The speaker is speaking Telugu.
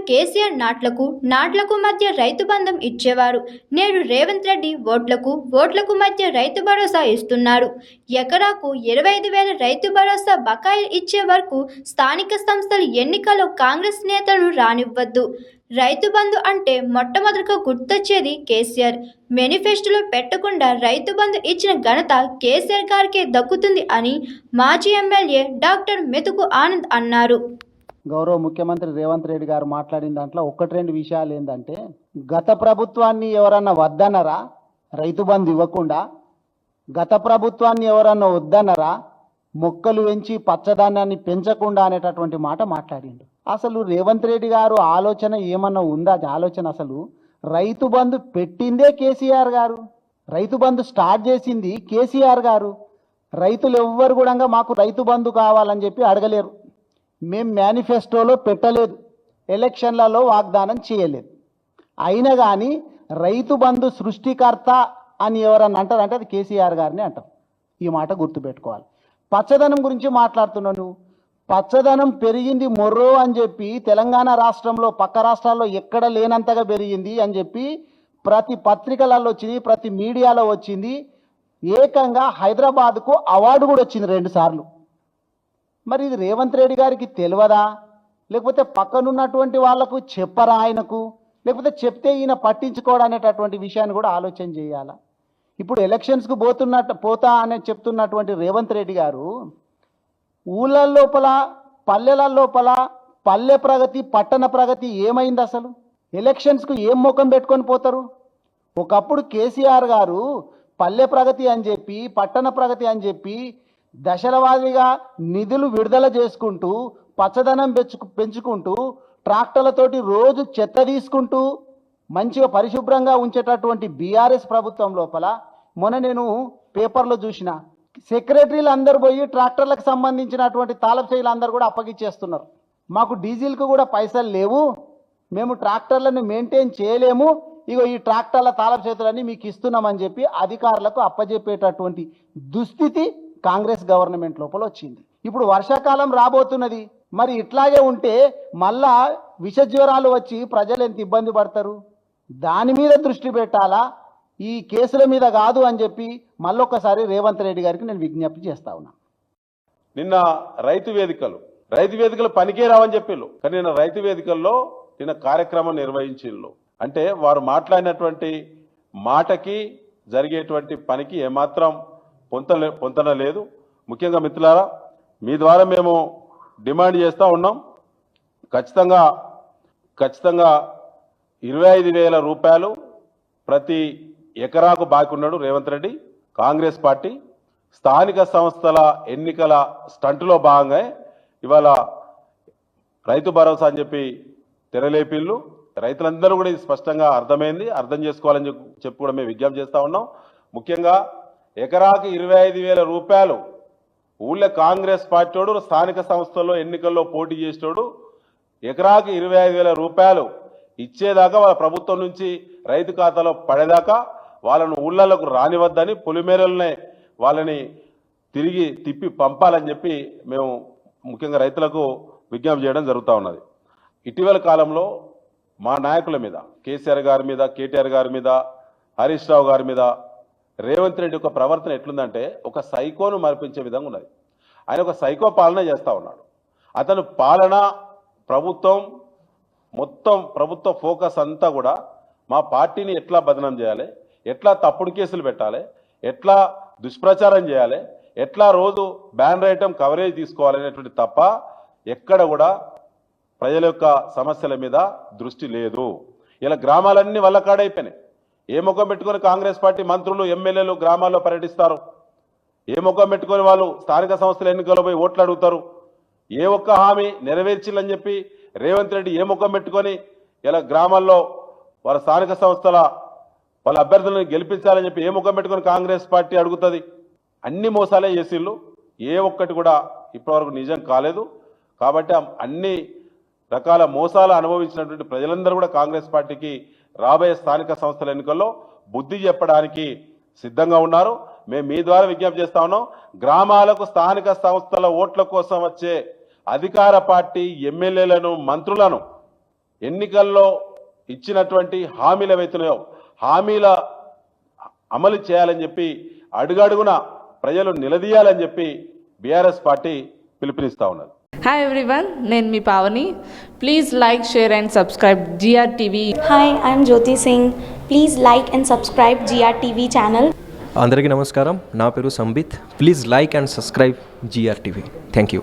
కేసీఆర్ నాట్లకు మధ్య రైతు బంధం ఇచ్చేవారు. నేడు రేవంత్ రెడ్డి ఓట్లకు మధ్య రైతు భరోసా ఇస్తున్నారు. ఎకరాకు 25,000 రైతు భరోసా బకాయిలు ఇచ్చే వరకు స్థానిక సంస్థల ఎన్నికల్లో కాంగ్రెస్ నేతలను రానివ్వద్దు. రైతు బంధు అంటే మొట్టమొదటిగా గుర్తొచ్చేది కేసీఆర్. మేనిఫెస్టోలో పెట్టకుండా రైతు బంధు ఇచ్చిన ఘనత కేసీఆర్ గారికే దక్కుతుంది అని మాజీ ఎమ్మెల్యే డాక్టర్ మెతుకు ఆనంద్ అన్నారు. గౌరవ ముఖ్యమంత్రి రేవంత్ రెడ్డి గారు మాట్లాడిన దాంట్లో ఒకటి రెండు విషయాలు ఏంటంటే, గత ప్రభుత్వాన్ని ఎవరన్నా వద్దన్నారా రైతు బంధు ఇవ్వకుండా? గత ప్రభుత్వాన్ని ఎవరన్నా వద్దన్నారా మొక్కలు పెంచి పచ్చదనాన్ని పెంచకుండా అనేటటువంటి మాట మాట్లాడిండు. అసలు రేవంత్ రెడ్డి గారు ఆలోచన ఏమన్నా ఉందా? ఆలోచన అసలు రైతు బంధు పెట్టిందే కేసీఆర్ గారు, రైతు బంధు స్టార్ట్ చేసింది కేసీఆర్ గారు. రైతులు ఎవ్వరు కూడా మాకు రైతు బంధు కావాలని చెప్పి అడగలేరు. మేము మేనిఫెస్టోలో పెట్టలేదు, ఎలక్షన్లలో వాగ్దానం చేయలేదు. అయినా కానీ రైతు బంధు సృష్టికర్త అని ఎవరన్నా అంటారంటే అది కేసీఆర్ గారిని అంటారు. ఈ మాట గుర్తుపెట్టుకోవాలి. పచ్చదనం గురించి మాట్లాడుతున్నాను. పచ్చదనం పెరిగింది మొర్రో అని చెప్పి తెలంగాణ రాష్ట్రంలో పక్క రాష్ట్రాల్లో ఎక్కడ లేనంతగా పెరిగింది అని చెప్పి ప్రతి పత్రికలలో వచ్చింది, ప్రతి మీడియాలో వచ్చింది. ఏకంగా హైదరాబాద్కు అవార్డు కూడా వచ్చింది 2 సార్లు. మరి ఇది రేవంత్ రెడ్డి గారికి తెలియదా? లేకపోతే పక్కనున్నటువంటి వాళ్లకు చెప్పరా ఆయనకు? లేకపోతే చెప్తే ఈయన పట్టించుకోవడం అనేటటువంటి విషయాన్ని కూడా ఆలోచన చేయాలా? ఇప్పుడు ఎలక్షన్స్కు పోతా అని చెప్తున్నటువంటి రేవంత్ రెడ్డి గారు ఊళ్ళ లోపల పల్లెల లోపల పల్లె ప్రగతి పట్టణ ప్రగతి ఏమైంది? అసలు ఎలక్షన్స్కు ఏం ముఖం పెట్టుకొని పోతారు? ఒకప్పుడు కేసీఆర్ గారు పల్లె ప్రగతి అని చెప్పి పట్టణ ప్రగతి అని చెప్పి దశల వారీగా నిధులు విడుదల చేసుకుంటూ పచ్చదనం పెంచుకుంటూ ట్రాక్టర్లతోటి రోజు చెత్త తీసుకుంటూ మంచిగా పరిశుభ్రంగా ఉంచేటటువంటి బీఆర్ఎస్ ప్రభుత్వం లోపల మొన్న నేను పేపర్లో చూసిన సెక్రటరీలు అందరు పోయి ట్రాక్టర్లకు సంబంధించినటువంటి తాళపు అందరూ కూడా అప్పగిచ్చేస్తున్నారు. మాకు డీజిల్కు కూడా పైసలు లేవు, మేము ట్రాక్టర్లను మెయింటైన్ చేయలేము, ఇగో ఈ ట్రాక్టర్ల తాళపు చేతులన్నీ మీకు ఇస్తున్నామని చెప్పి అధికారులకు అప్పజెప్పేటటువంటి దుస్థితి కాంగ్రెస్ గవర్నమెంట్ లోపల వచ్చింది. ఇప్పుడు వర్షాకాలం రాబోతున్నది. మరి ఇట్లాగే ఉంటే మళ్ళా విష జ్వరాలు వచ్చి ప్రజలు ఎంత ఇబ్బంది పడతారు? దాని మీద దృష్టి పెట్టాలా, ఈ కేసుల మీద కాదు అని చెప్పి మళ్ళొక్కసారి రేవంత్ రెడ్డి గారికి నేను విజ్ఞప్తి చేస్తా ఉన్నా. నిన్న రైతు వేదికలు పనికే రావని చెప్పిళ్ళు, కానీ నిన్న రైతు వేదికల్లో నిన్న కార్యక్రమం నిర్వహించిళ్ళు. అంటే వారు మాట్లాడినటువంటి మాటకి జరిగేటువంటి పనికి ఏమాత్రం పొంతన లేదు. ముఖ్యంగా మిత్రులారా, మీ ద్వారా మేము డిమాండ్ చేస్తూ ఉన్నాం. ఖచ్చితంగా 25,000 రూపాయలు ప్రతి ఎకరాకు బాకీ ఉన్నాడు రేవంత్ రెడ్డి. కాంగ్రెస్ పార్టీ స్థానిక సంస్థల ఎన్నికల స్టంటులో భాగంగా ఇవాళ రైతు భరోసా అని చెప్పి తెరలేపిళ్ళు. రైతులందరూ కూడా ఇది స్పష్టంగా అర్థమైంది, అర్థం చేసుకోవాలని చెప్పి కూడా మేము విజ్ఞప్తి చేస్తూ ఉన్నాం. ముఖ్యంగా ఎకరాకు 25,000 రూపాయలు ఊళ్ళో కాంగ్రెస్ పార్టీోడు స్థానిక సంస్థల్లో ఎన్నికల్లో పోటీ చేసేటోడు ఎకరాకు 25,000 రూపాయలు ఇచ్చేదాకా వాళ్ళ ప్రభుత్వం నుంచి రైతు ఖాతాలో పడేదాకా వాళ్ళను ఊళ్ళకు రానివద్దని పొలిమేరలనే వాళ్ళని తిరిగి తిప్పి పంపాలని చెప్పి మేము ముఖ్యంగా రైతులకు విజ్ఞప్తి చేయడం జరుగుతూ ఉన్నది. ఇటీవల కాలంలో మా నాయకుల మీద, కేసీఆర్ గారి మీద, కేటీఆర్ గారి మీద, హరీష్ రావు గారి మీద రేవంత్ రెడ్డి యొక్క ప్రవర్తన ఎట్లుందంటే ఒక సైకోను మరిపించే విధంగా ఉన్నది. ఆయన ఒక సైకో పాలన చేస్తూ ఉన్నాడు. అతను పాలన ప్రభుత్వ ఫోకస్ అంతా కూడా మా పార్టీని ఎట్లా బదనం చేయాలి, ఎట్లా తప్పుడు కేసులు పెట్టాలి, ఎట్లా దుష్ప్రచారం చేయాలి, ఎట్లా రోజు బ్యానర్ ఐటమ్ కవరేజ్ తీసుకోవాలనేటువంటి తప్ప ఎక్కడ కూడా ప్రజల యొక్క సమస్యల మీద దృష్టి లేదు. ఇలా గ్రామాలన్నీ వల్లకాడైపోయినాయి. ఏ ముఖం పెట్టుకొని కాంగ్రెస్ పార్టీ మంత్రులు ఎమ్మెల్యేలు గ్రామాల్లో పర్యటిస్తారు? ఏ ముఖం పెట్టుకొని వాళ్ళు స్థానిక సంస్థల ఎన్నికల్లో పోయి ఓట్లు అడుగుతారు? ఏ ఒక్క హామీ నెరవేర్చిల్లని చెప్పి రేవంత్ రెడ్డి ఏ ముఖం పెట్టుకొని ఇలా గ్రామాల్లో వాళ్ళ స్థానిక సంస్థల వాళ్ళ అభ్యర్థులను గెలిపించాలని చెప్పి ఏ ముఖం పెట్టుకొని కాంగ్రెస్ పార్టీ అడుగుతుంది? అన్ని మోసాలే చేసిళ్ళు, ఏ ఒక్కటి కూడా ఇప్పటివరకు నిజం కాలేదు. కాబట్టి అన్ని రకాల మోసాలు అనుభవించినటువంటి ప్రజలందరూ కూడా కాంగ్రెస్ పార్టీకి రాబోయే స్థానిక సంస్థల ఎన్నికల్లో బుద్ధి చెప్పడానికి సిద్ధంగా ఉన్నారు. మేము మీ ద్వారా విజ్ఞప్తి చేస్తా ఉన్నాం. గ్రామాలకు స్థానిక సంస్థల ఓట్ల కోసం వచ్చే అధికార పార్టీ ఎమ్మెల్యేలను, మంత్రులను ఎన్నికల్లో ఇచ్చినటువంటి హామీలు ఏవైతున్నాయో హామీల అమలు చేయాలని చెప్పి అడుగడుగున ప్రజలు నిలదీయాలని చెప్పి బీఆర్ఎస్ పార్టీ పిలుపునిస్తా ఉన్నది. హాయ్ ఎవ్రీవన్, నేను మీ Pavani. Please like, share and subscribe GRTV. Hi, I'm Jyoti Singh. Please like and subscribe GRTV channel. అందరికీ నమస్కారం. నా పేరు Sambit. Please like and subscribe GRTV. Thank you.